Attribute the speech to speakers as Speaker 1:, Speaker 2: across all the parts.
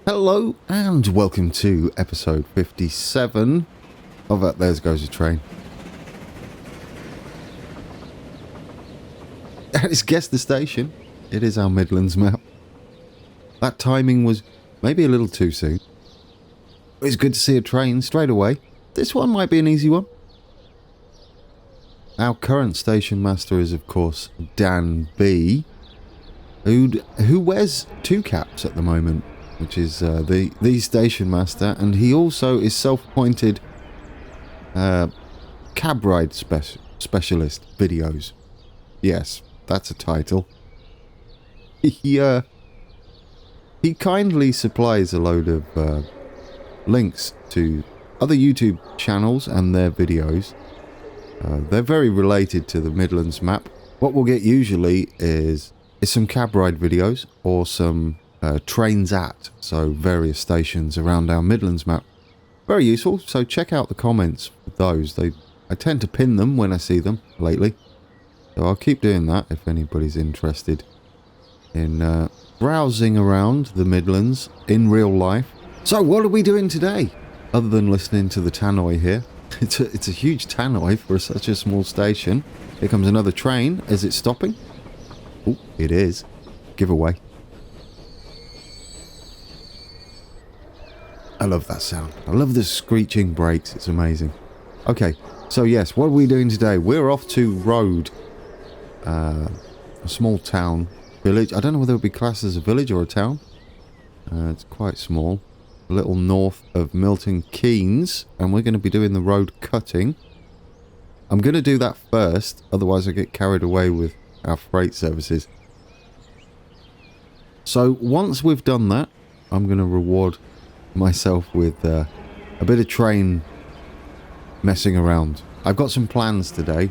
Speaker 1: Hello and welcome to episode 57 of That There's Goes a Train. And it's Guess the Station. It is our Midlands map. That timing was maybe a little too soon. It's good to see a train straight away. This one might be an easy one. Our current station master is, of course, Dan B, who wears two caps at the moment, which is the station master, and he also is self-appointed cab ride specialist videos. Yes, that's a title. He kindly supplies a load of links to other YouTube channels and their videos. They're very related to the Midlands map. What we'll get usually is some cab ride videos or some trains at, so various stations around our Midlands map. Very useful, so check out the comments for those. I tend to pin them when I see them lately, so I'll keep doing that if anybody's interested in browsing around the Midlands in real life. So what are we doing today, other than listening to the tannoy here? It's a huge tannoy for such a small station. Here comes another train. Is it stopping? Oh, it is. Giveaway. I love that sound. I love the screeching brakes. It's amazing. Okay, so yes, what are we doing today? We're off to Roade, a small town, village. I don't know whether it would be classed as a village or a town. It's quite small. A little north of Milton Keynes, and we're going to be doing the road cutting. I'm going to do that first, otherwise I get carried away with our freight services. So once we've done that, I'm going to reward myself with a bit of train messing around. I've got some plans today.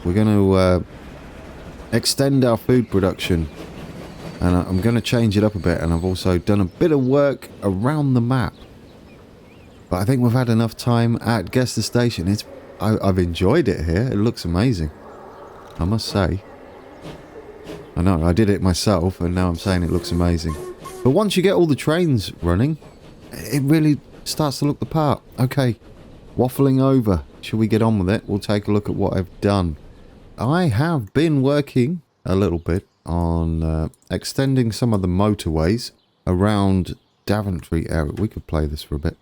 Speaker 1: We're going to extend our food production, and I'm going to change it up a bit, and I've also done a bit of work around the map. But I think we've had enough time at Guess the Station. I've enjoyed it here. It looks amazing, I must say. I know, I did it myself, and now I'm saying it looks amazing. But once you get all the trains running, it really starts to look the part. Okay, waffling over. Shall we get on with it? We'll take a look at what I've done. I have been working a little bit on extending some of the motorways around Daventry area. We could play this for a bit.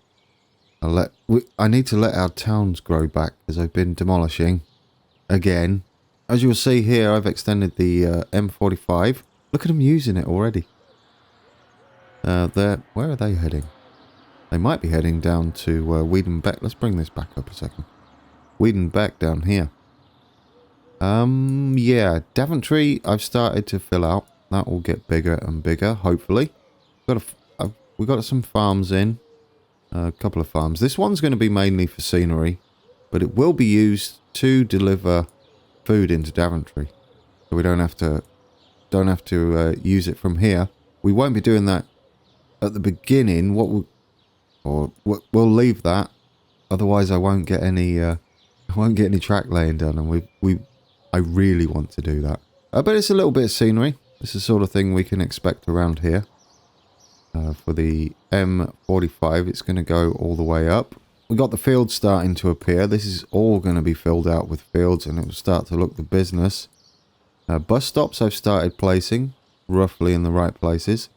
Speaker 1: I need to let our towns grow back, because I've been demolishing again. As you'll see here, I've extended the M45. Look at them using it already. Where are they heading? They might be heading down to Wiedenbeck. Let's bring this back up a second. Wiedenbeck down here. Yeah, Daventry I've started to fill out. That will get bigger and bigger, hopefully. We've got some farms in. A couple of farms. This one's going to be mainly for scenery, but it will be used to deliver food into Daventry. So we don't have to use it from here. We won't be doing that at the beginning. We'll leave that. Otherwise I won't get any track laying done, and I really want to do that. But it's a little bit of scenery. It's the sort of thing we can expect around here. For the M45, it's going to go all the way up. We got the fields starting to appear. This is all going to be filled out with fields, and it will start to look the business. Bus stops I've started placing roughly in the right places.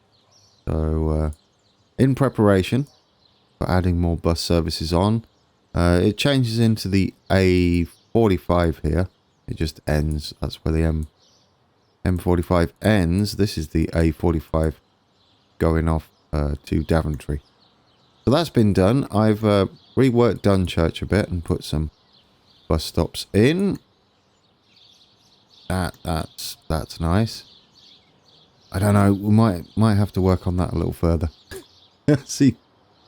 Speaker 1: So in preparation for adding more bus services on. It changes into the A45 here. It just ends. That's where the M45 ends. This is the A45 going off to Daventry. So that's been done. I've reworked Dunchurch a bit and put some bus stops in. That's nice. I don't know. We might have to work on that a little further. See,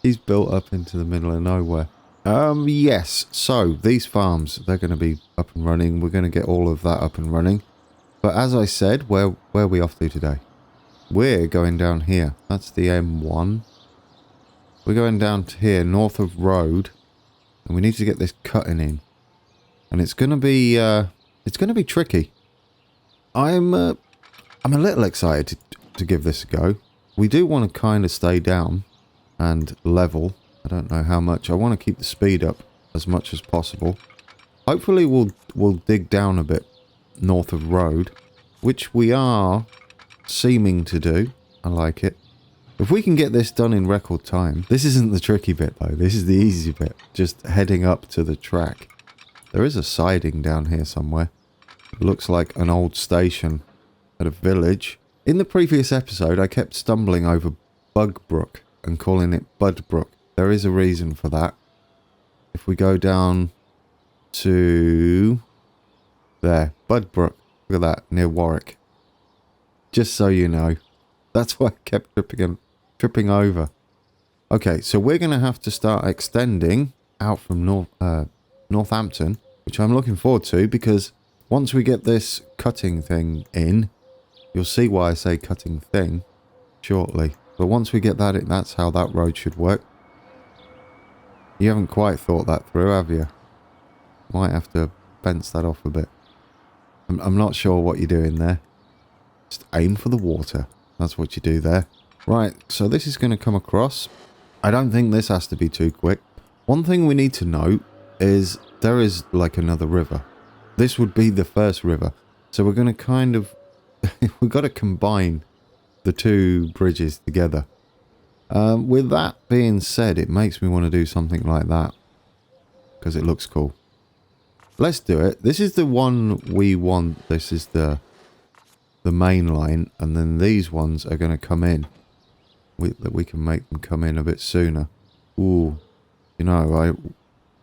Speaker 1: he's built up into the middle of nowhere. Yes. So these farms, they're going to be up and running. We're going to get all of that up and running. But as I said, where are we off to today? We're going down here. That's the M1. We're going down to here, north of Roade, and we need to get this cutting in. And it's going to be tricky. I'm a little excited to give this a go. We do want to kind of stay down and level. I don't know how much. I want to keep the speed up as much as possible. Hopefully we'll dig down a bit north of Roade, which we are seeming to do. I like it. If we can get this done in record time. This isn't the tricky bit though. This is the easy bit. Just heading up to the track. There is a siding down here somewhere. It looks like an old station at a village. In the previous episode, I kept stumbling over Bugbrook and calling it Budbrook. There is a reason for that. If we go down to there, Budbrook. Look at that, near Warwick. Just so you know. That's why I kept tripping over. Okay, so we're going to have to start extending out from Northampton, which I'm looking forward to, because once we get this cutting thing in, you'll see why I say cutting thing shortly. But once we get that in, that's how that road should work. You haven't quite thought that through, have you? Might have to fence that off a bit. I'm not sure what you're doing there. Just aim for the water. That's what you do there. Right, so this is going to come across. I don't think this has to be too quick. One thing we need to note is there is like another river. This would be the first river. So we're going to kind of... we've got to combine the two bridges together. With that being said, it makes me want to do something like that. Because it looks cool. Let's do it. This is the one we want. This is the main line. And then these ones are going to come in. We can make them come in a bit sooner. Ooh. You know,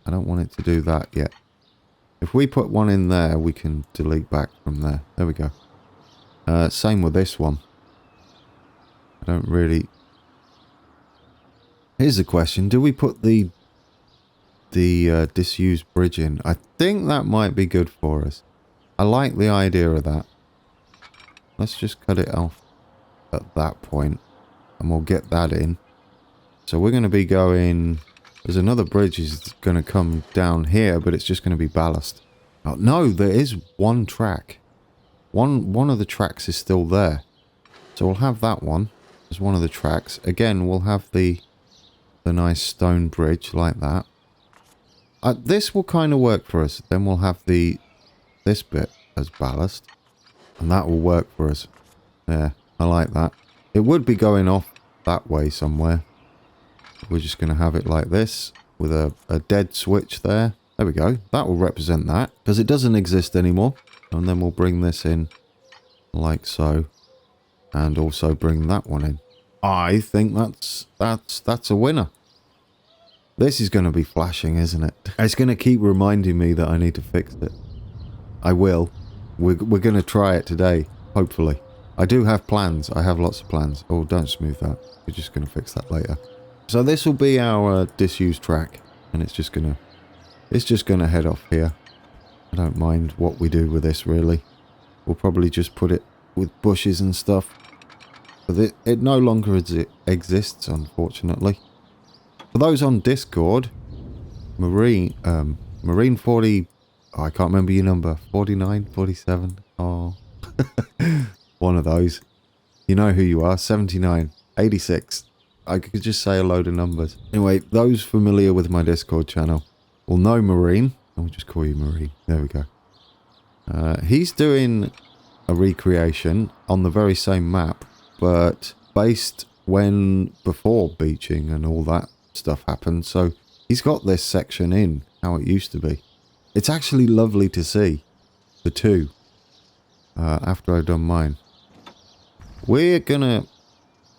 Speaker 1: I don't want it to do that yet. If we put one in there, we can delete back from there. There we go. Same with this one. I don't really... Here's the question. Do we put the disused bridge in? I think that might be good for us. I like the idea of that. Let's just cut it off at that point. And we'll get that in. So we're going to be going... There's another bridge is going to come down here, but it's just going to be ballast. Oh, no, there is one track. One of the tracks is still there. So we'll have that one as one of the tracks. Again, we'll have the nice stone bridge like that. This will kind of work for us. Then we'll have this bit as ballast. And that will work for us. Yeah, I like that. It would be going off that way somewhere. We're just going to have it like this with a dead switch there. There we go. That will represent that because it doesn't exist anymore. And then we'll bring this in like so. And also bring that one in. I think that's a winner. This is going to be flashing, isn't it? It's going to keep reminding me that I need to fix it. I will. We're going to try it today, hopefully. I do have plans. I have lots of plans. Oh, don't smooth that. We're just going to fix that later. So this will be our disused track. And it's just going to head off here. I don't mind what we do with this, really. We'll probably just put it with bushes and stuff. But it no longer exists, unfortunately. For those on Discord, Marine 40... Oh, I can't remember your number. 49, 47. Oh. One of those. You know who you are. 79, 86. I could just say a load of numbers. Anyway, those familiar with my Discord channel will know Marine. I'll just call you Marine. There we go. He's doing a recreation on the very same map, but based before beaching and all that stuff happened. So he's got this section in how it used to be. It's actually lovely to see the two after I've done mine. We're gonna...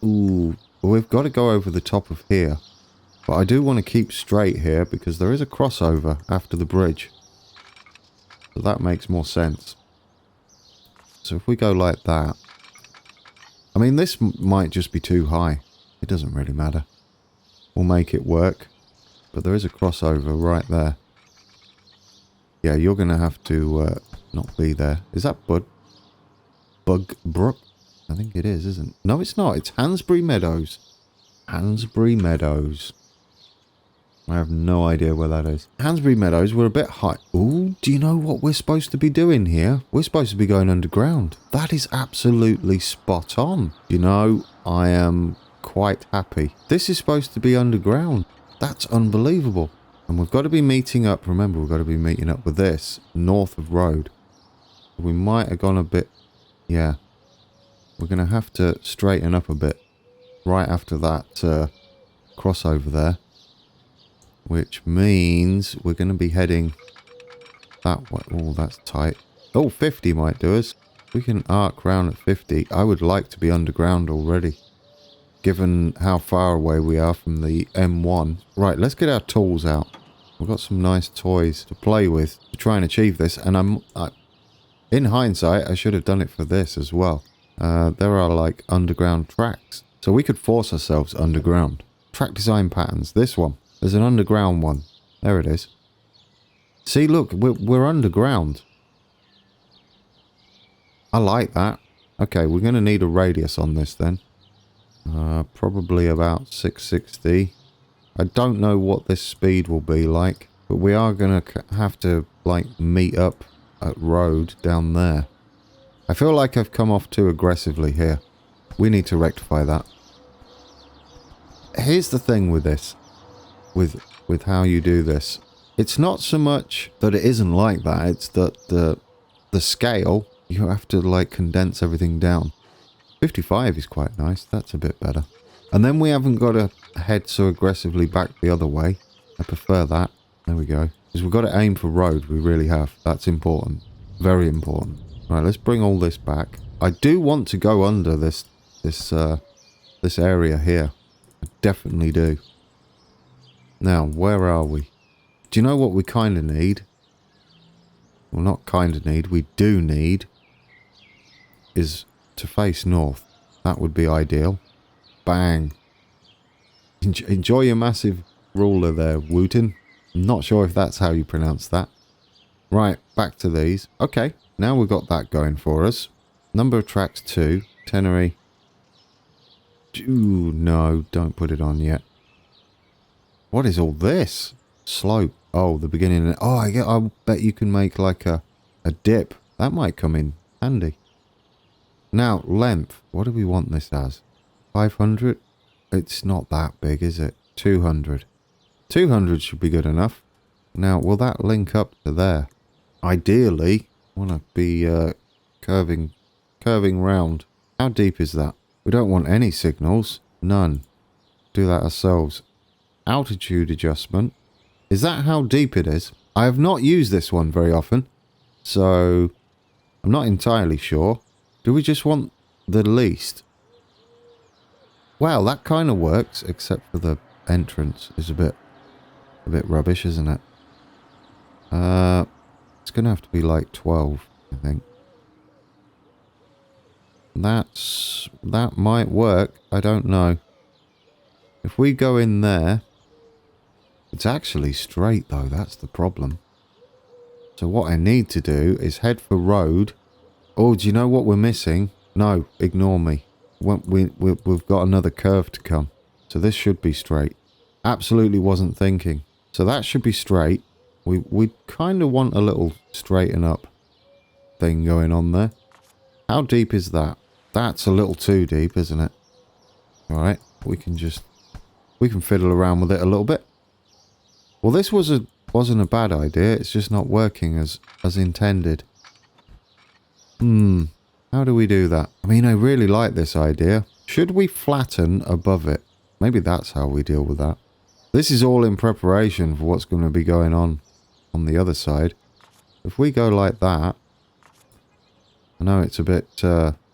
Speaker 1: Ooh, we've got to go over the top of here. But I do want to keep straight here because there is a crossover after the bridge. So that makes more sense. So if we go like that... I mean, this might just be too high. It doesn't really matter. We'll make it work. But there is a crossover right there. Yeah, you're going to have to not be there. Is that Bugbrook? I think it is, isn't it? No, it's not. It's Hansbury Meadows. Hansbury Meadows. I have no idea where that is. Hansbury Meadows, we're a bit high. Ooh, do you know what we're supposed to be doing here? We're supposed to be going underground. That is absolutely spot on. You know, I am quite happy. This is supposed to be underground. That's unbelievable. And we've got to be meeting up. Remember, we've got to be meeting up with this north of road. We might have gone a bit... Yeah. We're going to have to straighten up a bit right after that crossover there. Which means we're going to be heading that way. Oh, that's tight. Oh, 50 might do us. We can arc round at 50. I would like to be underground already, given how far away we are from the M1. Right, let's get our tools out. We've got some nice toys to play with to try and achieve this. And in hindsight, I should have done it for this as well. There are like underground tracks. So we could force ourselves underground. Track design patterns. This one. There's an underground one. There it is. See, look, we're underground. I like that. Okay, we're going to need a radius on this then. Probably about 660. I don't know what this speed will be like, but we are going to have to, like, meet up at road down there. I feel like I've come off too aggressively here. We need to rectify that. Here's the thing with this. With how you do this. It's not so much that it isn't like that. It's that the scale, you have to, like, condense everything down. 55 is quite nice. That's a bit better. And then we haven't got to head so aggressively back the other way. I prefer that. There we go. Because we've got to aim for road. We really have. That's important. Very important. Right, let's bring all this back. I do want to go under this area here. I definitely do. Now, where are we? Do you know what we kind of need? Well, not kind of need. We do need is to face north. That would be ideal. Bang. Enjoy your massive ruler there, Wooten. I'm not sure if that's how you pronounce that. Right, back to these. Okay, now we've got that going for us. Number of tracks 2. Tenery. Ooh, no, don't put it on yet. What is all this? Slope. Oh, the beginning. Oh, I bet you can make like a dip. That might come in handy. Now, length. What do we want this as? 500? It's not that big, is it? 200. 200 should be good enough. Now, will that link up to there? Ideally, I want to be curving round. How deep is that? We don't want any signals. None. Do that ourselves. Altitude adjustment. Is that how deep it is? I have not used this one very often, so I'm not entirely sure. Do we just want the least? Well, that kind of works, except for the entrance is a bit rubbish, isn't it? It's gonna have to be like 12, I think. That might work. I don't know. If we go in there, it's actually straight though. That's the problem. So what I need to do is head for road. Oh, do you know what we're missing? No, ignore me. We've got another curve to come. So this should be straight. Absolutely wasn't thinking. So that should be straight. We kind of want a little straighten up thing going on there. How deep is that? That's a little too deep, isn't it? Alright, we can fiddle around with it a little bit. Well, this wasn't a bad idea. It's just not working as intended. How do we do that? I mean, I really like this idea. Should we flatten above it? Maybe that's how we deal with that. This is all in preparation for what's going to be going on the other side. If we go like that, I know it's a bit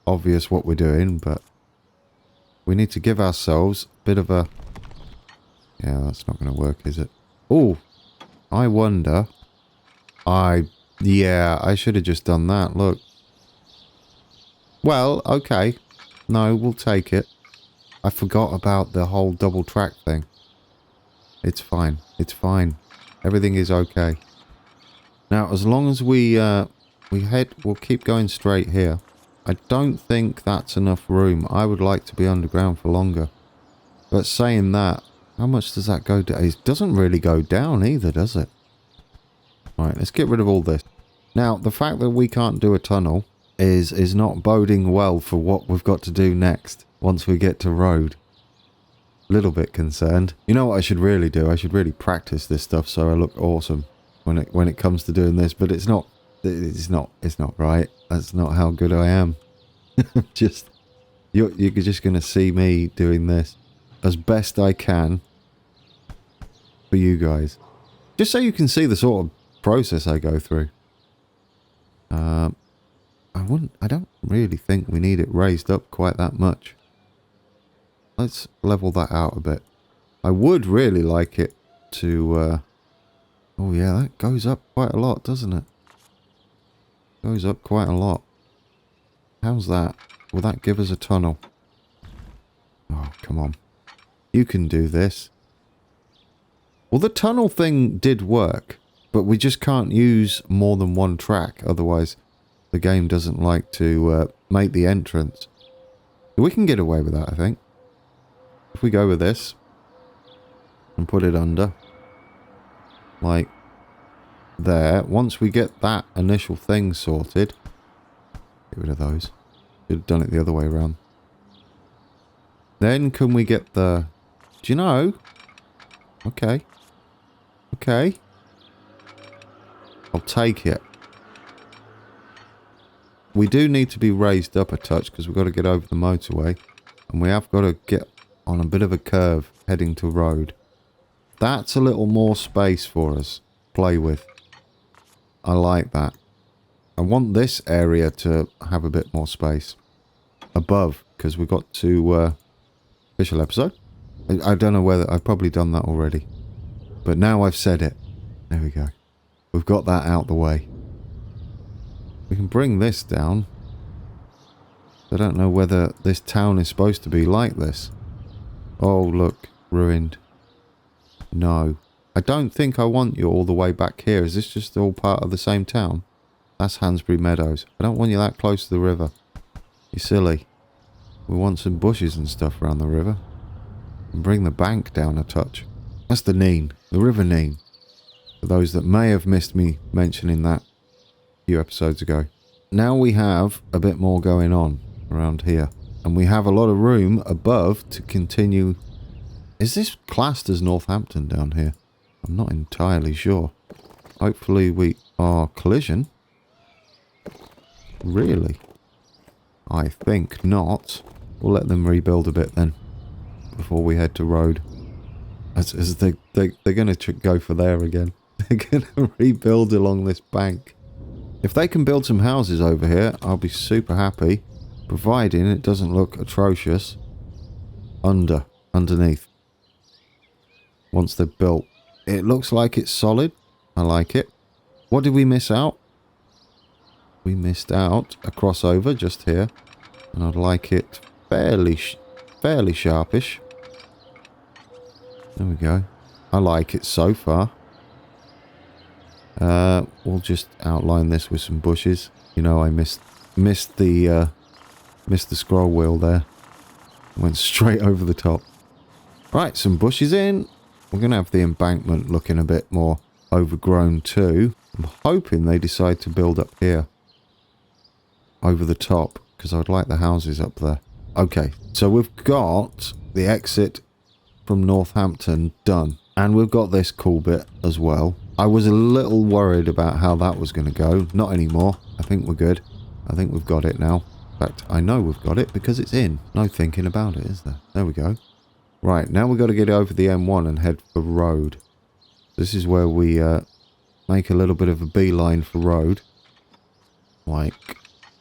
Speaker 1: obvious what we're doing, but we need to give ourselves a bit of a... Yeah, that's not going to work, is it? Oh, I wonder... Yeah, I should have just done that, look. Well, okay. No, we'll take it. I forgot about the whole double track thing. It's fine. It's fine. Everything is okay. Now, as long as we'll keep going straight here. I don't think that's enough room. I would like to be underground for longer. But saying that, how much does that go down? It doesn't really go down either, does it? Alright, let's get rid of all this. Now, the fact that we can't do a tunnel is not boding well for what we've got to do next once we get to road. little bit concerned. You know what I should really do? I should really practice this stuff so I look awesome when it comes to doing this. But it's not right. That's not how good I am. Just you're just gonna see me doing this as best I can for you guys, just so you can see the sort of process I go through. I don't really think we need it raised up quite that much. Let's level that out a bit. I would really like it to, oh yeah, that goes up quite a lot, doesn't it? Goes up quite a lot. How's that? Will that give us a tunnel? Oh, come on. You can do this. Well, the tunnel thing did work, but we just can't use more than one track, otherwise the game doesn't like to make the entrance. We can get away with that, I think. If we go with this and put it under, like there, once we get that initial thing sorted, get rid of those. Should have done it the other way around. Then can we get the, do you know? Okay. Okay. I'll take it. We do need to be raised up a touch because we've got to get over the motorway. And we have got to get on a bit of a curve heading to road. That's a little more space for us to play with. I like that. I want this area to have a bit more space. Above, because we've got to official episode. I don't know whether I've probably done that already. But now I've said it. There we go. We've got that out the way. We can bring this down. I don't know whether this town is supposed to be like this. Oh, look. Ruined. No. I don't think I want you all the way back here. Is this just all part of the same town? That's Hansbury Meadows. I don't want you that close to the river. You're silly. We want some bushes and stuff around the river. And bring the bank down a touch. That's the Nene. The River Nene. For those that may have missed me mentioning that a few episodes ago. Now we have a bit more going on around here. And we have a lot of room above to continue. Is this classed as Northampton down here? I'm not entirely sure. Hopefully we are collision. Really? I think not. We'll let them rebuild a bit then. Before we head to road. As they're going to go for there again. They're going to rebuild along this bank. If they can build some houses over here, I'll be super happy. Providing it doesn't look atrocious. Underneath. Once they're built. It looks like it's solid. I like it. What did we miss out? We missed out a crossover just here. And I'd like it fairly sharpish. There we go. I like it so far. We'll just outline this with some bushes. You know, I missed the scroll wheel there. Went straight over the top. Right, some bushes in. We're going to have the embankment looking a bit more overgrown too. I'm hoping they decide to build up here. Over the top. Because I'd like the houses up there. Okay, so we've got the exit from Northampton done. And we've got this cool bit as well. I was a little worried about how that was going to go. Not anymore. I think we're good. I think we've got it now. In fact, I know we've got it because it's in. No thinking about it, is there? There we go. Right, now we've got to get over the M1 and head for road. This is where we make a little bit of a beeline for road. Like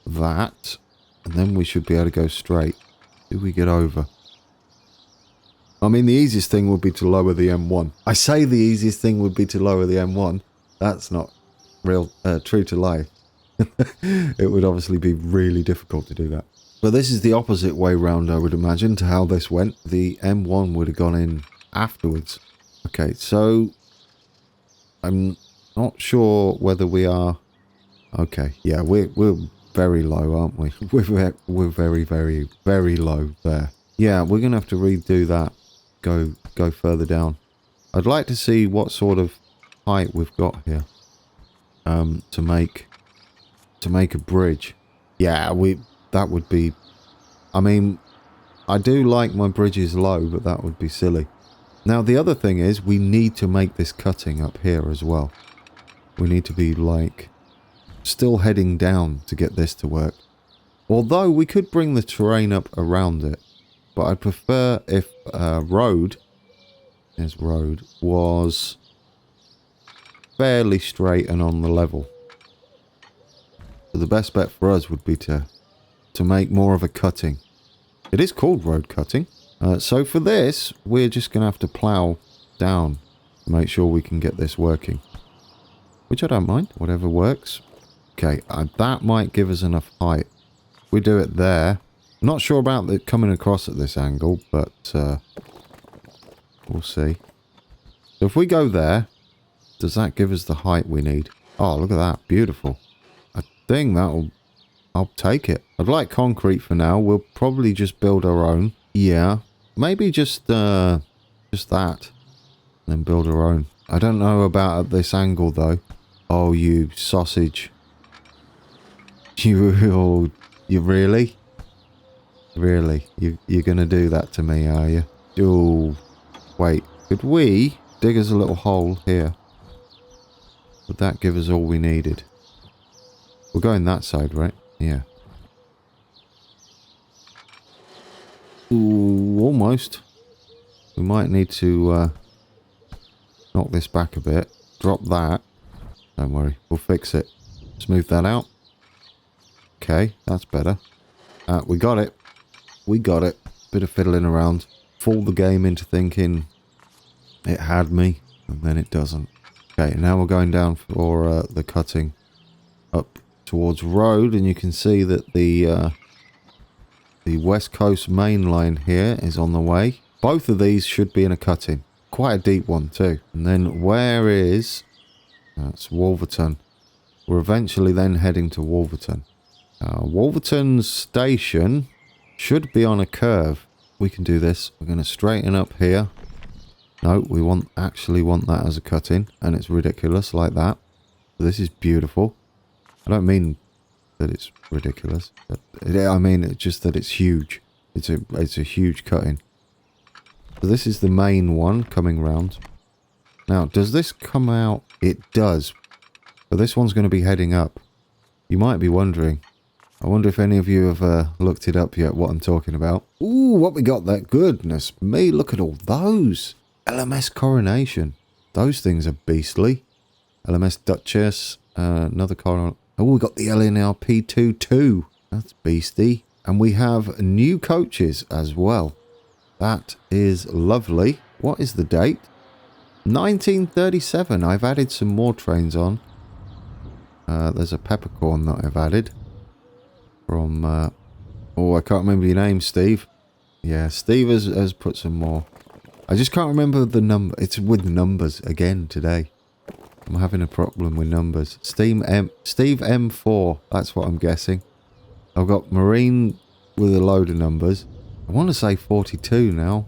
Speaker 1: that. And then we should be able to go straight. Do we get over? I mean, the easiest thing would be to lower the M1. I say the easiest thing would be to lower the M1. That's not real true to life. It would obviously be really difficult to do that. But this is the opposite way round, I would imagine, to how this went. The M1 would have gone in afterwards. Okay, so I'm not sure whether we are... Okay, yeah, we're very low, aren't we? We're very, very, very low there. Yeah, we're going to have to redo that. Go further down. I'd like to see what sort of height we've got here. To make a bridge. Yeah, that would be... I mean, I do like my bridges low, but that would be silly. Now, the other thing is we need to make this cutting up here as well. We need to be, like, still heading down to get this to work. Although we could bring the terrain up around it. But I'd prefer if road was fairly straight and on the level. So the best bet for us would be to make more of a cutting. It is called road cutting. So for this, we're just going to have to plough down to make sure we can get this working. Which I don't mind, whatever works. Okay, that might give us enough height. We do it there. I'm not sure about it coming across at this angle, but we'll see. So if we go there, does that give us the height we need? Oh, look at that. Beautiful. I think I'll take it. I'd like concrete for now. We'll probably just build our own. Yeah. Maybe just that. And then build our own. I don't know about at this angle, though. Oh, you sausage. You really? Really? You're going to do that to me, are you? Oh, wait. Could we dig us a little hole here? Would that give us all we needed? We're going that side, right? Yeah. Ooh, almost. We might need to knock this back a bit. Drop that. Don't worry. We'll fix it. Smooth that out. Okay, that's better. We got it. We got it. Bit of fiddling around. Fool the game into thinking it had me, and then it doesn't. Okay, now we're going down for the cutting up towards road, and you can see that the West Coast main line here is on the way. Both of these should be in a cutting. Quite a deep one too. And then where is... That's Wolverton. We're eventually then heading to Wolverton. Wolverton's station should be on a curve. We can do this. We're going to straighten up here. No, we actually want that as a cut-in, and it's ridiculous like that. So this is beautiful. I don't mean that it's ridiculous. But I mean it's just that it's huge. It's a huge cut-in. So this is the main one coming round. Now, does this come out? It does. So this one's going to be heading up. You might be wondering. I wonder if any of you have looked it up yet, what I'm talking about. Ooh, what we got there. Goodness me, look at all those. LMS Coronation. Those things are beastly. LMS Duchess. Another car. Oh, we got the LNRP 2. That's beastie. And we have new coaches as well. That is lovely. What is the date? 1937. I've added some more trains on. There's a peppercorn that I've added. From, oh, I can't remember your name, Steve. Yeah, Steve has put some more. I just can't remember the number. It's with numbers again today. I'm having a problem with numbers. Steve M4. That's what I'm guessing. I've got Marine with a load of numbers. I want to say 42 now.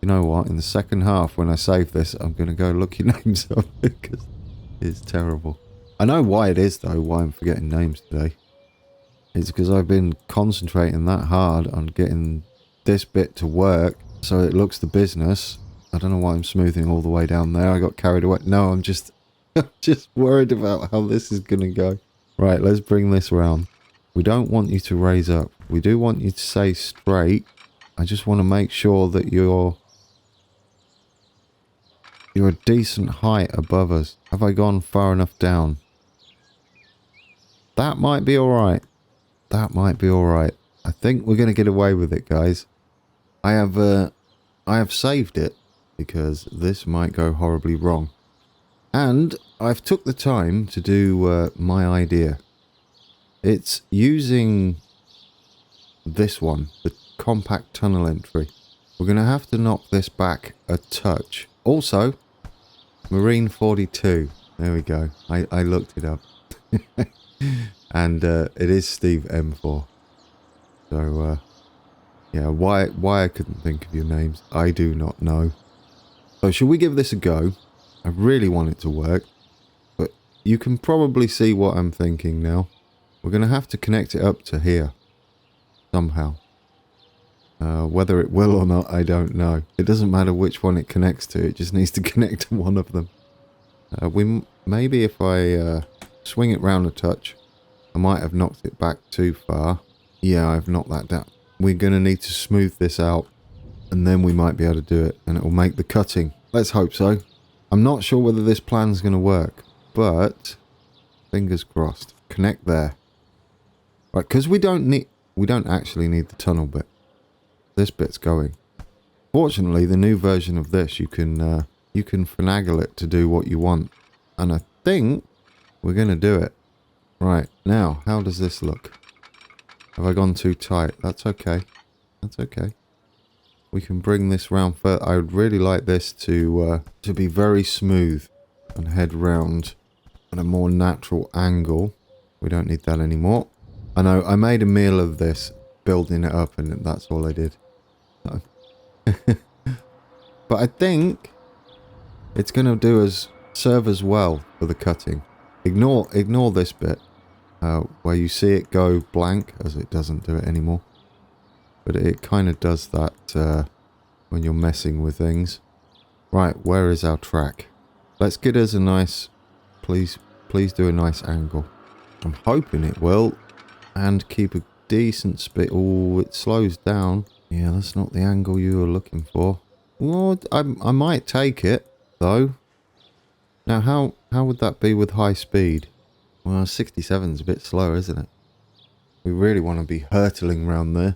Speaker 1: You know what? In the second half, when I save this, I'm going to go look your names up because it's terrible. I know why it is, though, why I'm forgetting names today. It's because I've been concentrating that hard on getting this bit to work so it looks the business. I don't know why I'm smoothing all the way down there. I got carried away. No, I'm just worried about how this is going to go. Right, let's bring this round. We don't want you to raise up. We do want you to stay straight. I just want to make sure that you're a decent height above us. Have I gone far enough down? That might be alright. That might be alright. I think we're going to get away with it, guys. I have saved it because this might go horribly wrong. And I've took the time to do my idea. It's using this one, the compact tunnel entry. We're going to have to knock this back a touch. Also, Marine 42. There we go. I looked it up. And it is Steve M4. So, yeah, why I couldn't think of your names, I do not know. So, should we give this a go? I really want it to work. But you can probably see what I'm thinking now. We're going to have to connect it up to here. Somehow. Whether it will or not, I don't know. It doesn't matter which one it connects to. It just needs to connect to one of them. Maybe if I swing it round a touch, I might have knocked it back too far. Yeah, I've knocked that down. We're going to need to smooth this out, and then we might be able to do it, and it will make the cutting. Let's hope so. I'm not sure whether this plan's going to work, but fingers crossed. Connect there. Right, because we don't actually need the tunnel bit. This bit's going. Fortunately, the new version of this, you can finagle it to do what you want, and I think we're going to do it. Right, now, how does this look? Have I gone too tight? That's okay. That's okay. We can bring this round further. I would really like this to be very smooth and head round at a more natural angle. We don't need that anymore. I know, I made a meal of this, building it up, and that's all I did. But I think it's going to serve us well for the cutting. Ignore this bit. Where you see it go blank, as it doesn't do it anymore. But it kind of does that when you're messing with things. Right, where is our track? Let's get us a nice... Please do a nice angle. I'm hoping it will. And keep a decent speed. Oh, it slows down. Yeah, that's not the angle you were looking for. Well, I might take it, though. Now, how would that be with high speed? Well, 67's a bit slow, isn't it? We really want to be hurtling around there.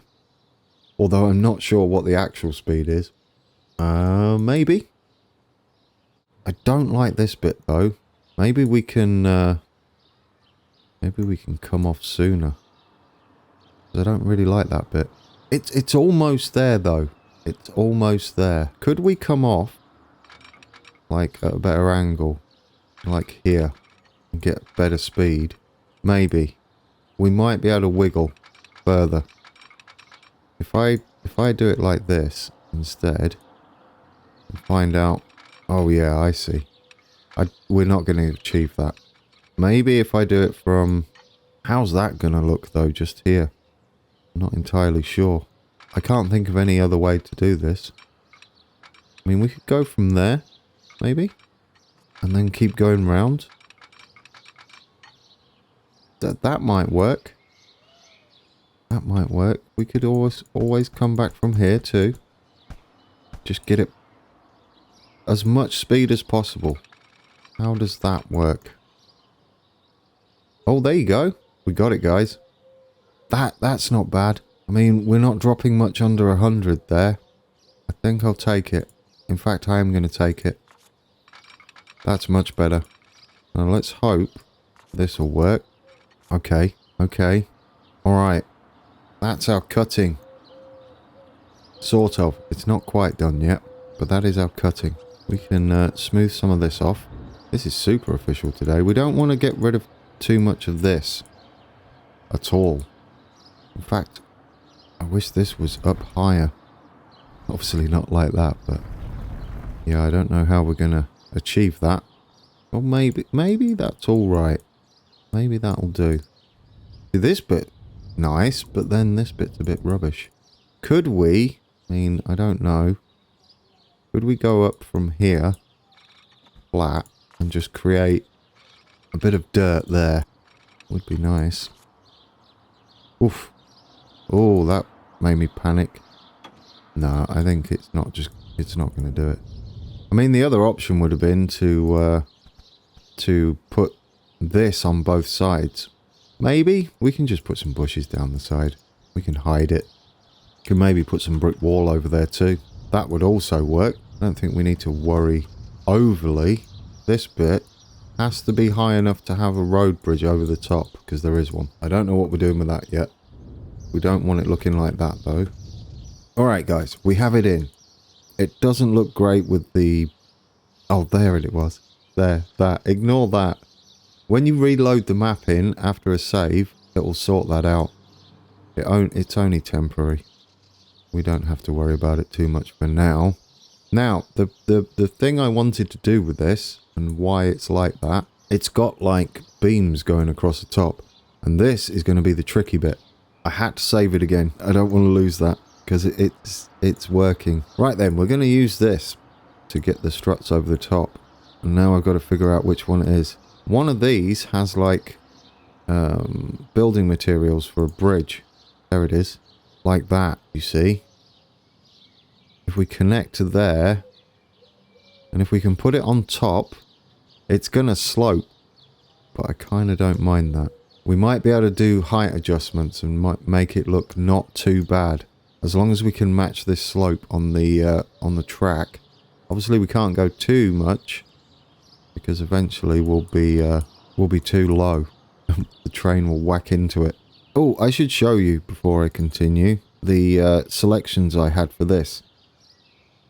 Speaker 1: Although I'm not sure what the actual speed is. Maybe. I don't like this bit, though. Maybe we can come off sooner. I don't really like that bit. It's almost there, though. It's almost there. Could we come off, like, at a better angle? Like here. And get better speed? Maybe. We might be able to wiggle further. If I do it like this instead, and find out... Oh yeah, I see. We're not going to achieve that. Maybe if I do it from... How's that going to look, though, just here? I'm not entirely sure. I can't think of any other way to do this. I mean, we could go from there, maybe? And then keep going round. That might work. That might work. We could always come back from here too. Just get it as much speed as possible. How does that work? Oh, there you go. We got it, guys. That's not bad. I mean, we're not dropping much under 100 there. I think I'll take it. In fact, I am going to take it. That's much better. Now let's hope this will work. Okay, okay. Alright. That's our cutting. Sort of. It's not quite done yet, but that is our cutting. We can smooth some of this off. This is super official today. We don't want to get rid of too much of this at all. In fact, I wish this was up higher. Obviously not like that, but yeah, I don't know how we're going to achieve that. Or maybe that's all right. Maybe that'll do. See, this bit, nice, but then this bit's a bit rubbish. Could we, I mean, I don't know. Could we go up from here, flat, and just create a bit of dirt there? Would be nice. Oof. Oh, that made me panic. No, I think it's not going to do it. I mean, the other option would have been to put this on both sides. Maybe we can just put some bushes down the side. We can hide it. Can maybe put some brick wall over there too. That would also work. I don't think we need to worry overly. This bit has to be high enough to have a road bridge over the top, because there is one. I don't know what we're doing with that yet. We don't want it looking like that though. Alright guys, we have it in. It doesn't look great with the... Oh, there it was. There, that. Ignore that. When you reload the map in after a save, it will sort that out. It's only temporary. We don't have to worry about it too much for now. Now, the thing I wanted to do with this, and why it's like that, it's got like beams going across the top. And this is going to be the tricky bit. I had to save it again. I don't want to lose that. because it's working. Right then, we're going to use this to get the struts over the top. And now I've got to figure out which one it is. One of these has like building materials for a bridge. There it is. Like that, you see. If we connect to there, and if we can put it on top, it's going to slope. But I kind of don't mind that. We might be able to do height adjustments and might make it look not too bad. As long as we can match this slope on the track. Obviously we can't go too much, because eventually we'll be too low. The train will whack into it. Oh, I should show you before I continue the selections I had for this.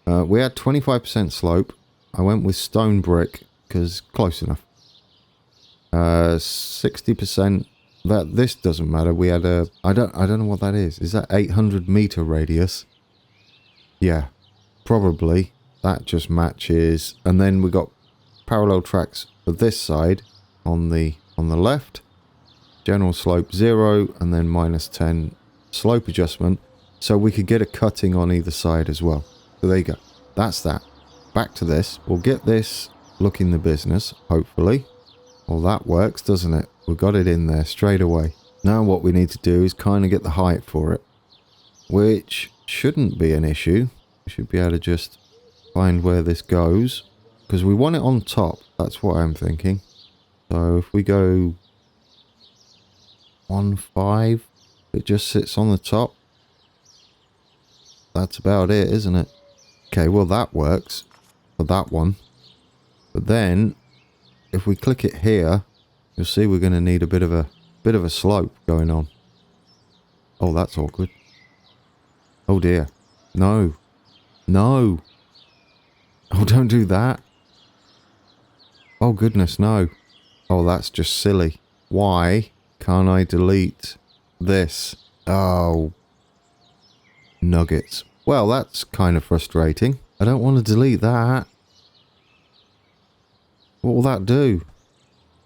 Speaker 1: We had 25% slope. I went with stone brick because close enough. 60%. This doesn't matter. We had a I don't know what that is. Is that 800 meter radius? Yeah, probably. That just matches. And then we got parallel tracks for this side on the left. General slope 0 and then -10 slope adjustment, so we could get a cutting on either side as well. So there you go. That's that. Back to this. We'll get this looking the business, hopefully. Well, that works, doesn't it? We got it in there straight away. Now what we need to do is kind of get the height for it, which shouldn't be an issue. We should be able to just find where this goes, because we want it on top. That's what I'm thinking. So if we go 1.5, it just sits on the top. That's about it, isn't it? Okay, well that works for that one. But then if we click it here, you'll see we're going to need a bit of a slope going on. Oh, that's awkward. Oh dear. No. No. Oh, don't do that. Oh goodness, no. Oh, that's just silly. Why can't I delete this? Oh. Nuggets. Well, that's kind of frustrating. I don't want to delete that. What will that do?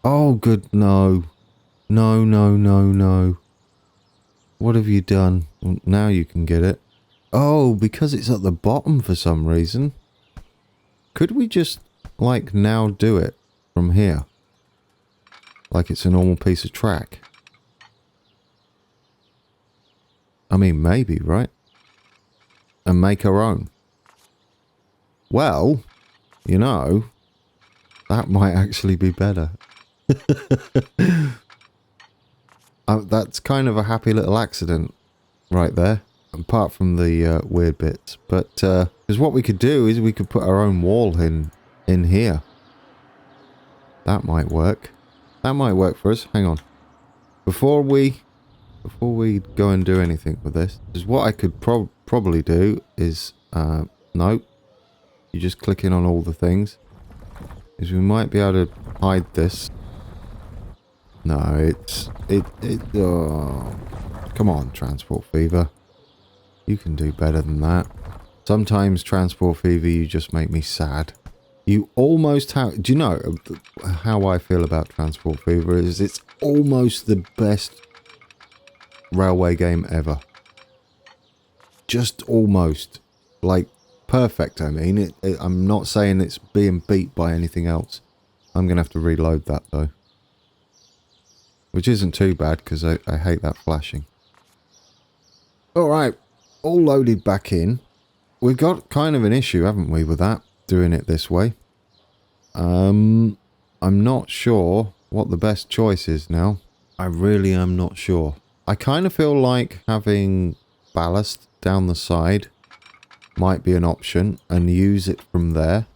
Speaker 1: Oh, good. No. No, no, no, no. What have you done? Well, now you can get it. Oh, because it's at the bottom for some reason. Could we just, like, now do it from here? Like it's a normal piece of track? I mean, maybe, right? And make our own. Well, you know, that might actually be better. That's kind of a happy little accident right there, apart from the weird bits. But because what we could do is we could put our own wall in here. That might work. That might work for us. Hang on. Before we go and do anything with this, is what I could probably do is nope. You just click in on all the things. Is we might be able to hide this. No, oh, come on, Transport Fever. You can do better than that. Sometimes, Transport Fever, you just make me sad. You almost have... Do you know how I feel about Transport Fever? Is it's almost the best railway game ever. Just almost. Like, perfect, I mean. I'm not saying it's being beat by anything else. I'm going to have to reload that, though. Which isn't too bad, because I hate that flashing. Alright, all loaded back in. We've got kind of an issue, haven't we, with that? Doing it this way. I'm not sure what the best choice is now. I really am not sure. I kind of feel like having ballast down the side might be an option and use it from there.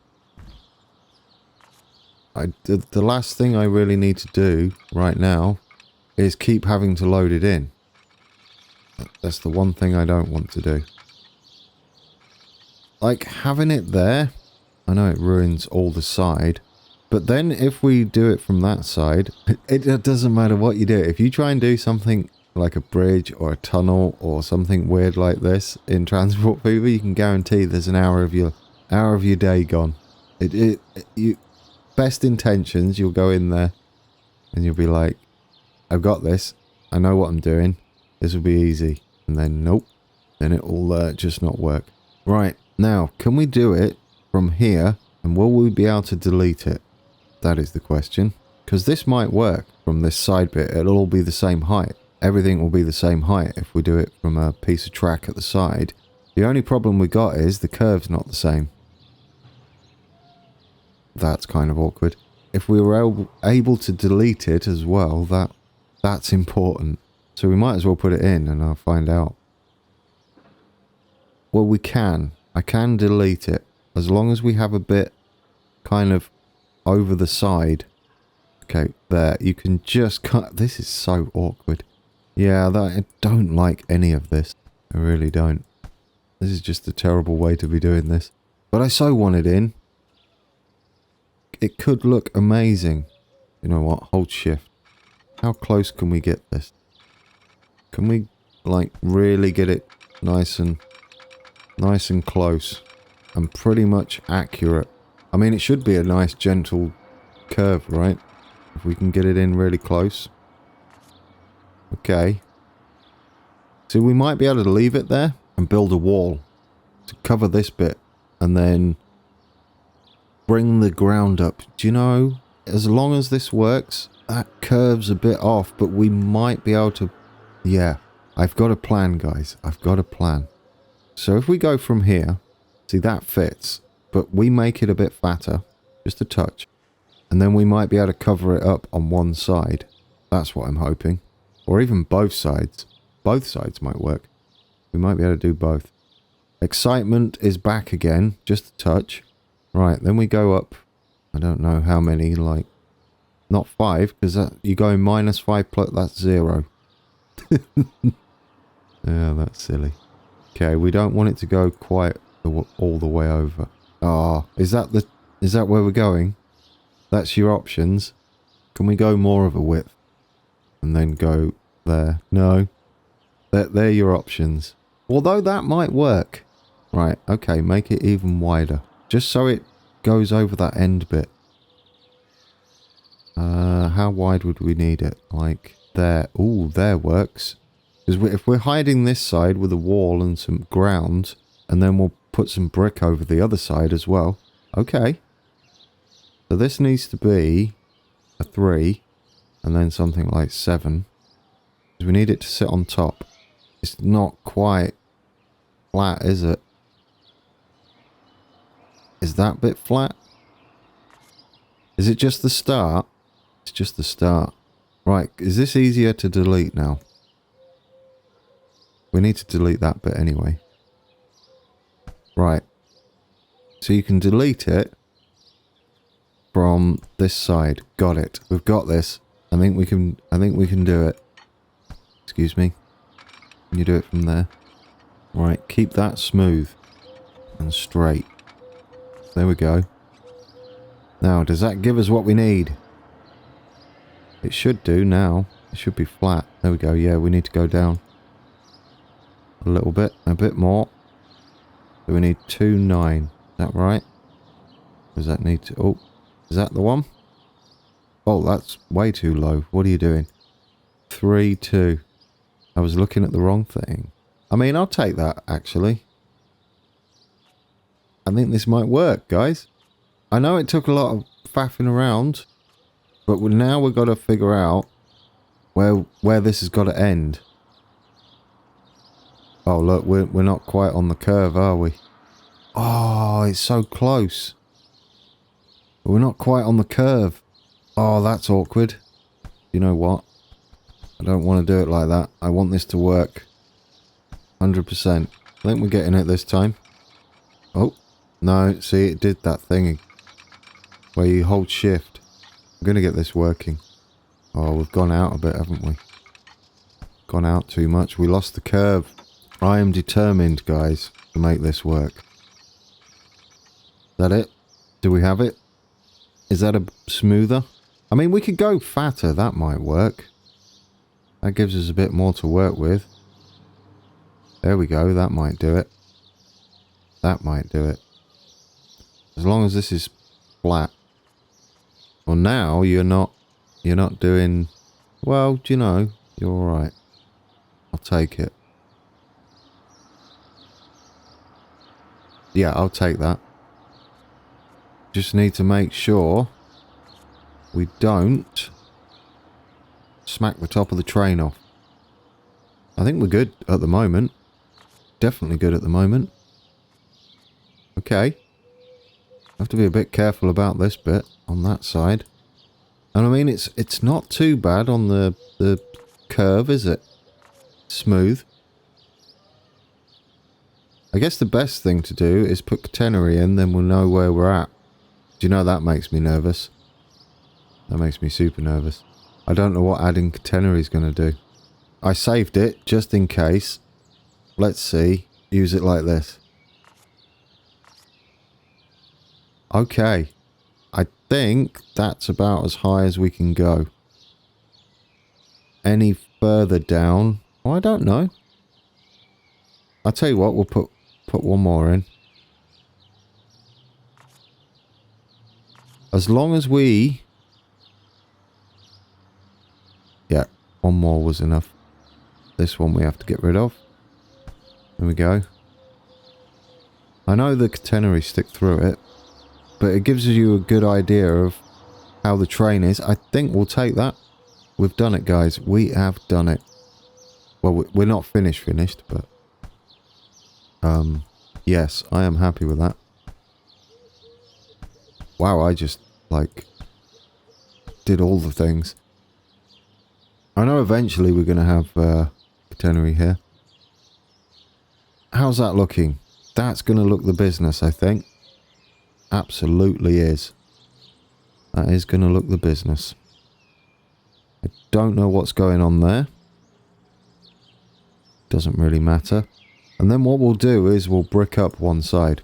Speaker 1: The last thing I really need to do right now is keep having to load it in. That's the one thing I don't want to do. Like, having it there, I know it ruins all the side, but then if we do it from that side, it doesn't matter what you do. If you try and do something like a bridge or a tunnel or something weird like this in Transport Fever, you can guarantee there's an hour of your day gone. You best intentions, you'll go in there and you'll be like, I've got this. I know what I'm doing. This will be easy. And then, nope. then it will just not work. Right, now, can we do it from here, and will we be able to delete it? That is the question. Because this might work from this side bit. It'll all be the same height. Everything will be the same height if we do it from a piece of track at the side. The only problem we got is the curve's not the same. That's kind of awkward. If we were able to delete it as well, that's important. So we might as well put it in and I'll find out. Well, we can. I can delete it. As long as we have a bit kind of over the side. Okay, there. You can just cut. This is so awkward. Yeah, I don't like any of this. I really don't. This is just a terrible way to be doing this. But I so want it in. It could look amazing. You know what? Hold shift. How close can we get this? Can we, like, really get it nice and close? And pretty much accurate. I mean, it should be a nice, gentle curve, right? If we can get it in really close. Okay. So we might be able to leave it there and build a wall to cover this bit. And then bring the ground up. Do you know, as long as this works, that curve's a bit off, but we might be able to... Yeah, I've got a plan, guys. I've got a plan. So if we go from here, see, that fits, but we make it a bit fatter, just a touch, and then we might be able to cover it up on one side. That's what I'm hoping. Or even both sides. Both sides might work. We might be able to do both. Excitement is back again, just a touch. Right, then we go up, I don't know how many, like, not 5, because you go -5 plus, that's 0. Yeah, that's silly. Okay, we don't want it to go quite all the way over. Ah, is that where we're going? That's your options. Can we go more of a width? And then go there? No. They're your options. Although that might work. Right, okay, make it even wider. Just so it goes over that end bit. How wide would we need it? Like there. Ooh, there works. Because if we're hiding this side with a wall and some ground, and then we'll put some brick over the other side as well. Okay. So this needs to be a 3, and then something like 7. Because we need it to sit on top. It's not quite flat, is it? Is that bit flat? Is it just the start? It's just the start. Right, is this easier to delete now? We need to delete that bit anyway. Right. So you can delete it from this side. Got it. We've got this. I think we can do it. Excuse me. Can you do it from there? Right, keep that smooth and straight. There we go. Now, does that give us what we need? It should do now. It should be flat. There we go. Yeah, we need to go down a little bit. A bit more. So we need 2.9. Is that right? Does that need to... Oh, is that the one? Oh, that's way too low. What are you doing? 3.2. I was looking at the wrong thing. I mean, I'll take that, actually. I think this might work, guys. I know it took a lot of faffing around, but now we've got to figure out where this has got to end. Oh, look, we're not quite on the curve, are we? Oh, it's so close. But we're not quite on the curve. Oh, that's awkward. You know what? I don't want to do it like that. I want this to work. 100%. I think we're getting it this time. Oh, no. See, it did that thing where you hold shift. I'm going to get this working. Oh, we've gone out a bit, haven't we? Gone out too much. We lost the curve. I am determined, guys, to make this work. Is that it? Do we have it? Is that a smoother? I mean, we could go fatter. That might work. That gives us a bit more to work with. There we go. That might do it. That might do it. As long as this is flat. Well, now you're not doing... Well, do you know, you're alright. I'll take it. Yeah, I'll take that. Just need to make sure we don't smack the top of the train off. I think we're good at the moment. Definitely good at the moment. Okay. Have to be a bit careful about this bit on that side. And I mean, it's not too bad on the curve, is it? Smooth. I guess the best thing to do is put catenary in, then we'll know where we're at. Do you know that makes me nervous? That makes me super nervous. I don't know what adding catenary is going to do. I saved it just in case. Let's see. Use it like this. Okay. I think that's about as high as we can go. Any further down? Oh, I don't know. I'll tell you what, we'll put one more in. As long as we... Yeah, one more was enough. This one we have to get rid of. There we go. I know the catenary stick through it, but it gives you a good idea of how the train is. I think we'll take that. We've done it, guys. We have done it. Well, we're not finished, but... yes, I am happy with that. Wow, I just, like, did all the things. I know eventually we're going to have catenary here. How's that looking? That's going to look the business, I think. Absolutely is. That is going to look the business. I don't know what's going on there. Doesn't really matter. And then what we'll do is we'll brick up one side.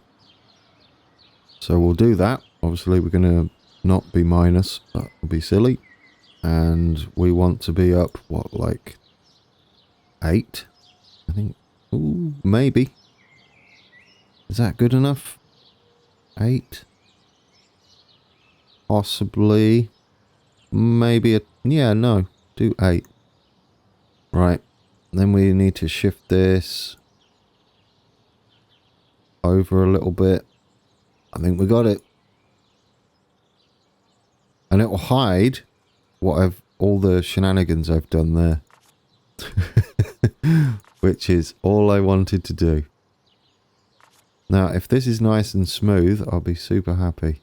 Speaker 1: So we'll do that. Obviously we're going to not be minus. That would be silly. And we want to be up, what, like 8? I think. Ooh, maybe. Is that good enough? 8? Possibly. Maybe a... Yeah, no. Do 8. Right. Then we need to shift this over a little bit. I think we got it. And it will hide all the shenanigans I've done there. Which is all I wanted to do. Now, if this is nice and smooth, I'll be super happy.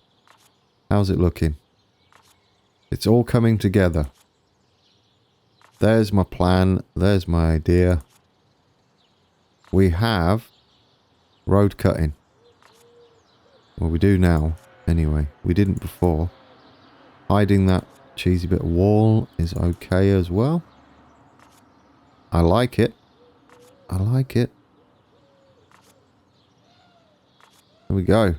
Speaker 1: How's it looking? It's all coming together. There's my plan. There's my idea. We have road cutting. Well, we do now. Anyway, we didn't before. Hiding that cheesy bit of wall is okay as well. I like it. I like it. There we go.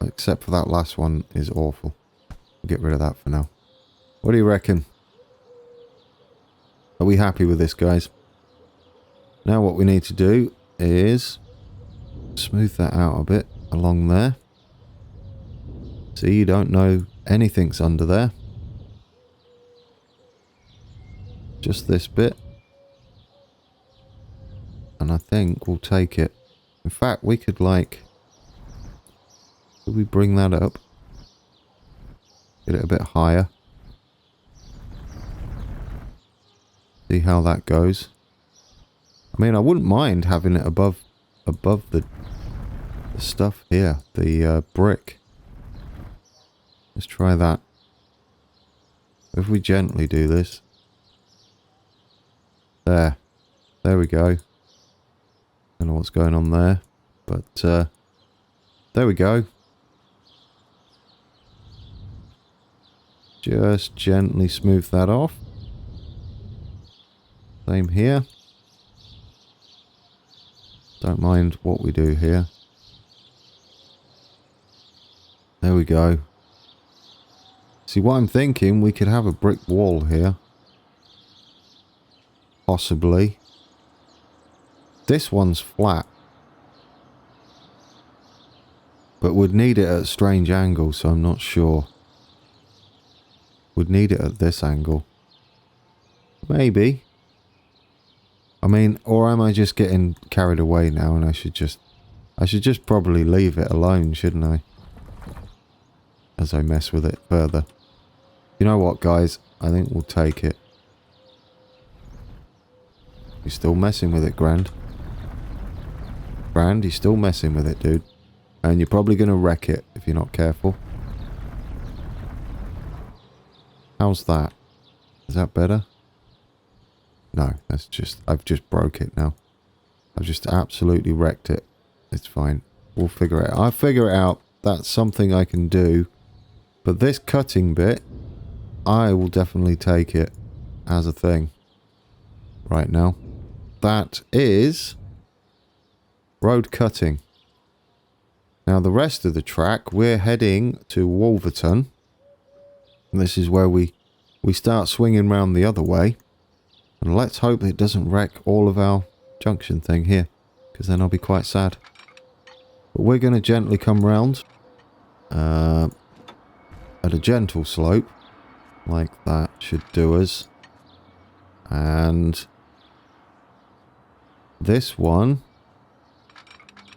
Speaker 1: Except for that last one is awful. We'll get rid of that for now. What do you reckon? Are we happy with this, guys? Now what we need to do is smooth that out a bit along there. See, you don't know anything's under there. Just this bit. And I think we'll take it. In fact, we could could we bring that up? Get it a bit higher. See how that goes. I mean, I wouldn't mind having it above the stuff here, the brick. Let's try that. If we gently do this. There we go. Don't know what's going on there, but there we go. Just gently smooth that off. Same here. Don't mind what we do here. There we go. See, what I'm thinking, we could have a brick wall here. Possibly. This one's flat. But would need it at a strange angle, so I'm not sure. Would need it at this angle. Maybe. I mean, or am I just getting carried away now and I should just I should just probably leave it alone, shouldn't I? As I mess with it further. You know what, guys? I think we'll take it. You're still messing with it, Grand. Grand, you're still messing with it, dude. And you're probably going to wreck it if you're not careful. How's that? Is that better? No, that's just... I've just broke it now. I've just absolutely wrecked it. It's fine. We'll figure it out. I'll figure it out. That's something I can do. But this cutting bit, I will definitely take it as a thing. Right now. That is... Roade Cutting. Now the rest of the track, we're heading to Wolverton. And this is where we start swinging round the other way. And let's hope that it doesn't wreck all of our junction thing here. Because then I'll be quite sad. But we're going to gently come round. At a gentle slope. Like that should do us. And... this one...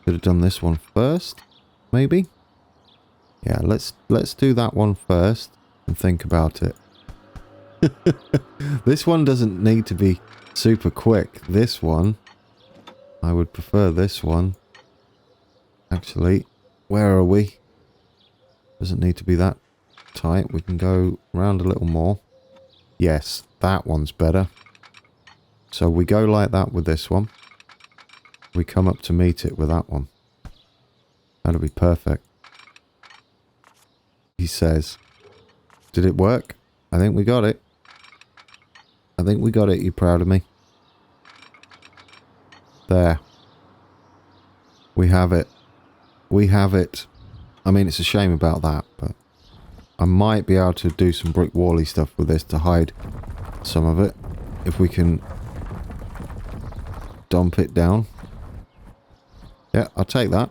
Speaker 1: Could have done this one first, maybe? Yeah, let's do that one first and think about it. This one doesn't need to be super quick. This one, I would prefer this one. Actually, where are we? Doesn't need to be that tight. We can go around a little more. Yes, that one's better. So we go like that with this one. We come up to meet it with that one. That'll be perfect. He says. Did it work? I think we got it. I think we got it. You proud of me? There. We have it. We have it. I mean, it's a shame about that, but I might be able to do some brick wally stuff with this to hide some of it. If we can dump it down. Yeah, I'll take that.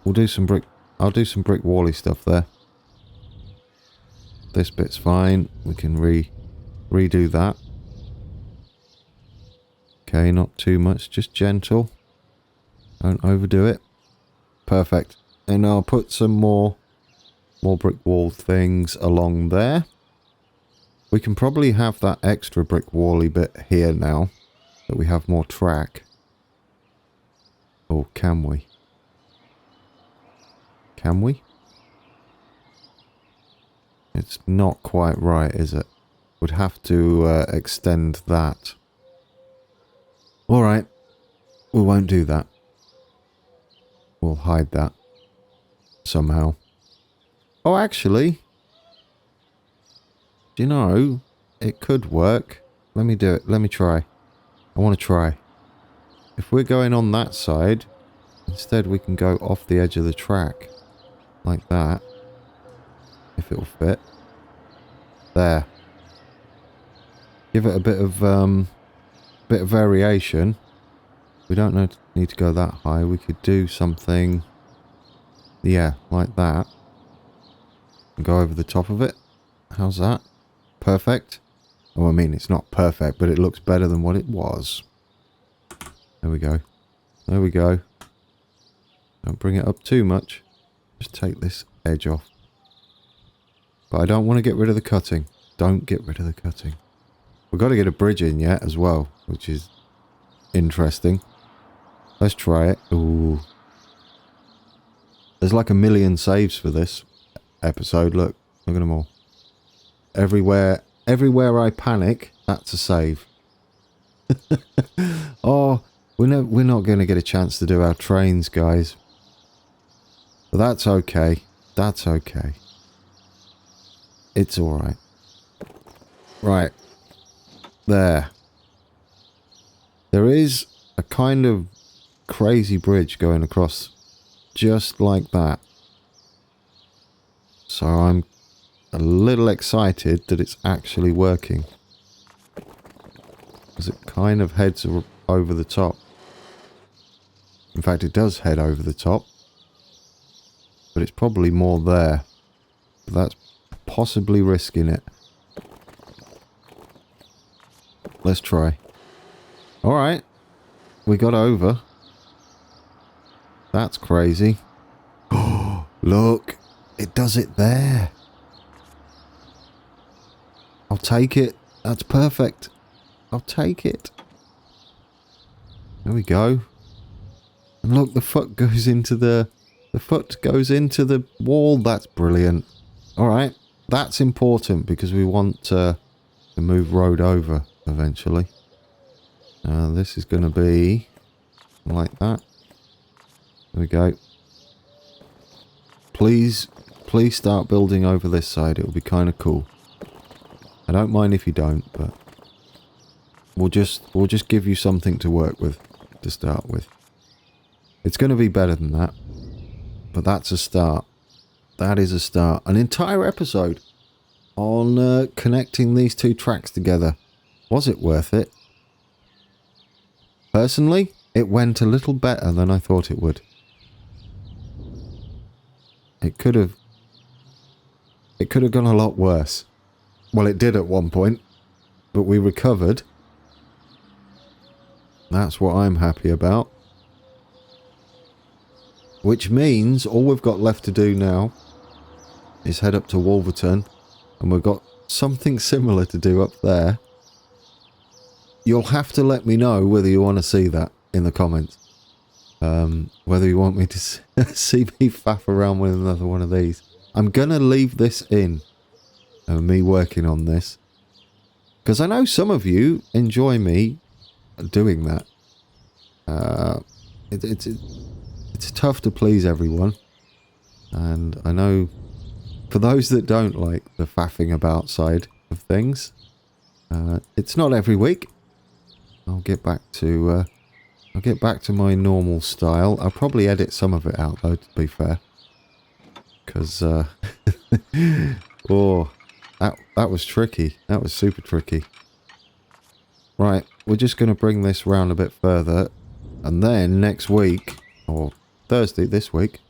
Speaker 1: We'll do some brick... I'll do some brick wally stuff there. This bit's fine. We can redo that. Okay, not too much. Just gentle. Don't overdo it. Perfect. And I'll put some more brick wall things along there. We can probably have that extra brick wally bit here now. That we have more track. Or can we? Can we? It's not quite right, is it? Would have to extend that. Alright. We won't do that. We'll hide that. Somehow. Oh, actually. Do you know? It could work. Let me do it. Let me try. I want to try. If we're going on that side, instead we can go off the edge of the track. Like that. If it'll fit. There. Give it a bit of variation. We don't need to go that high. We could do something, yeah, like that. And go over the top of it. How's that? Perfect. Oh, I mean, it's not perfect, but it looks better than what it was. There we go. There we go. Don't bring it up too much. Just take this edge off. But I don't want to get rid of the cutting. Don't get rid of the cutting. We've got to get a bridge in yet as well, which is interesting. Let's try it. Ooh. There's like a million saves for this episode. Look at them all. Everywhere I panic, that's a save. Oh, we're not going to get a chance to do our trains, guys. But that's okay. That's okay. It's alright. Right. There. There is a kind of crazy bridge going across just like that. So I'm a little excited that it's actually working. Because it kind of heads over the top. In fact, it does head over the top. But it's probably more there. But that's possibly risking it. Let's try. Alright. We got over. That's crazy. Oh, look. It does it there. I'll take it. That's perfect. I'll take it. There we go. And look, the foot goes into the wall. That's brilliant. All right. That's important because we want to move road over eventually. This is going to be like that. There we go. Please start building over this side. It will be kind of cool. I don't mind if you don't, but we'll just give you something to work with to start with. It's going to be better than that, but that's a start. That is a start. An entire episode on connecting these two tracks together. Was it worth it? Personally, it went a little better than I thought it would. It could have gone a lot worse. Well, it did at one point, but we recovered. That's what I'm happy about. Which means all we've got left to do now is head up to Wolverton, and we've got something similar to do up there. You'll have to let me know whether you want to see that in the comments. Whether you want me to see me faff around with another one of these. I'm going to leave this in. Me working on this. Because I know some of you enjoy me doing that. It's tough to please everyone. And I know for those that don't like the faffing about side of things, it's not every week. I'll get back to my normal style. I'll probably edit some of it out though, to be fair. Because oh, that was tricky. That was super tricky. Right, we're just going to bring this round a bit further, and then next week, or Thursday this week,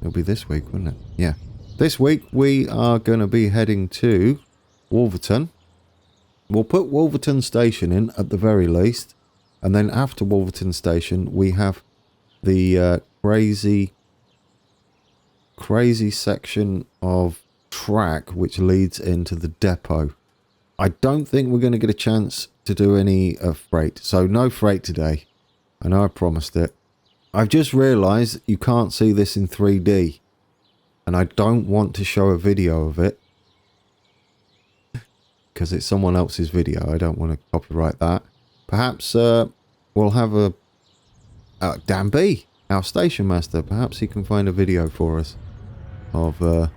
Speaker 1: it'll be this week, wouldn't it? Yeah. This week we are going to be heading to Wolverton. We'll put Wolverton Station in at the very least, and then after Wolverton Station we have the crazy section of track which leads into the depot. I don't think we're going to get a chance to do any freight, so no freight today. I know I promised it. I've just realised you can't see this in 3D, and I don't want to show a video of it because it's someone else's video. I don't want to copyright that. Perhaps we'll have a Dan B, our station master. Perhaps he can find a video for us of a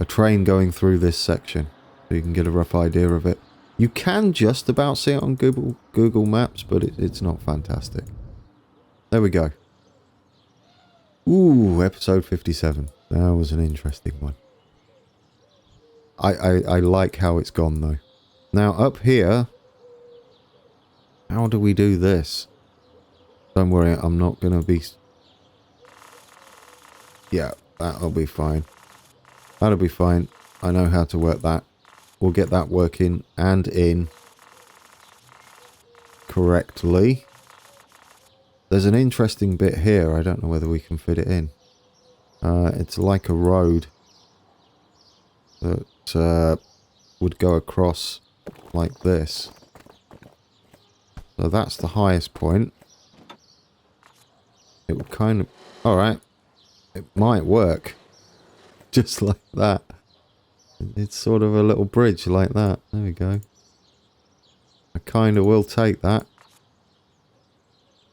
Speaker 1: train going through this section, so you can get a rough idea of it. You can just about see it on Google Maps, but it's not fantastic. There we go. Ooh, episode 57. That was an interesting one. I like how it's gone though. Now up here, how do we do this? Don't worry, I'm not going to be... Yeah, that'll be fine. That'll be fine. I know how to work that. We'll get that working and in correctly. There's an interesting bit here. I don't know whether we can fit it in. It's like a road that would go across like this. So that's the highest point. It would kind of... Alright. It might work. Just like that. It's sort of a little bridge like that. There we go. I kind of will take that.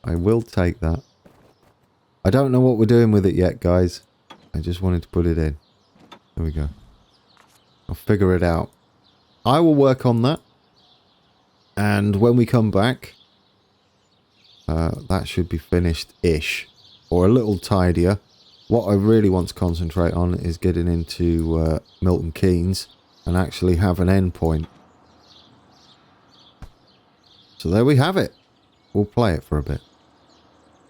Speaker 1: I will take that. I don't know what we're doing with it yet, guys. I just wanted to put it in. There we go. I'll figure it out. I will work on that. And when we come back, that should be finished-ish. Or a little tidier. What I really want to concentrate on is getting into Milton Keynes and actually have an end point. So there we have it. We'll play it for a bit.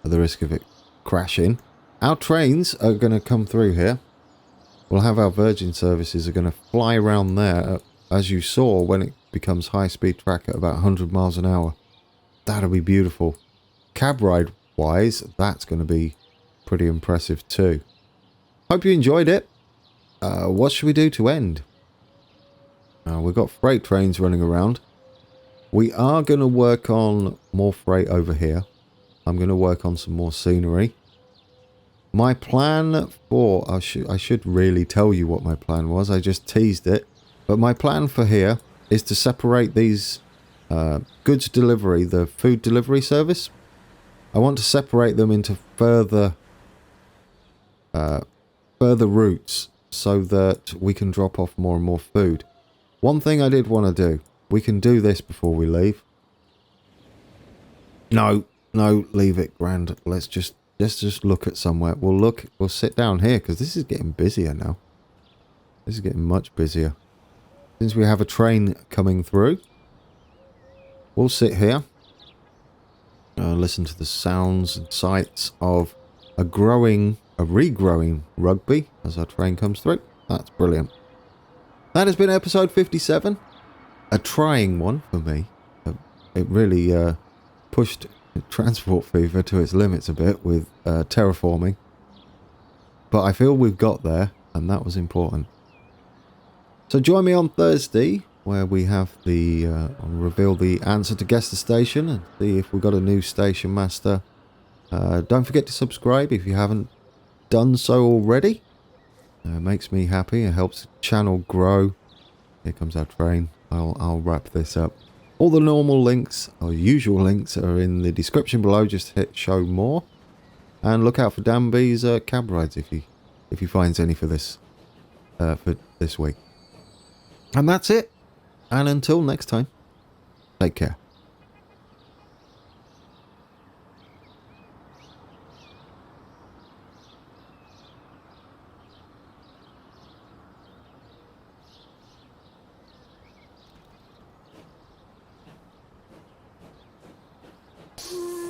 Speaker 1: At the risk of it crashing. Our trains are going to come through here. We'll have our Virgin services are going to fly around there, as you saw when it becomes high-speed track at about 100 miles an hour. That'll be beautiful. Cab ride-wise, that's going to be pretty impressive too. Hope you enjoyed it. What should we do to end? We've got freight trains running around. We are going to work on more freight over here. I'm going to work on some more scenery. My plan for... I should really tell you what my plan was. I just teased it. But my plan for here is to separate these goods delivery, the food delivery service. I want to separate them into further routes so that we can drop off more and more food. One thing I did want to do. We can do this before we leave. No, leave it, Grand. Let's just look at somewhere. We'll sit down here because this is getting busier now. This is getting much busier. Since we have a train coming through, we'll sit here. Listen to the sounds and sights of a regrowing rugby as our train comes through. That's brilliant. That has been episode 57. A trying one for me. It really pushed transport fever to its limits a bit with terraforming. But I feel we've got there, and that was important. So join me on Thursday, where we have I'll reveal the answer to Guess the Station and see if we've got a new station master. Don't forget to subscribe if you haven't done so already. It makes me happy. It helps the channel grow. Here comes our train. I'll wrap this up. All the normal links, or usual links, are in the description below. Just hit show more. And look out for Danby's cab rides if he finds any for this week. And that's it. And until next time, take care.
Speaker 2: you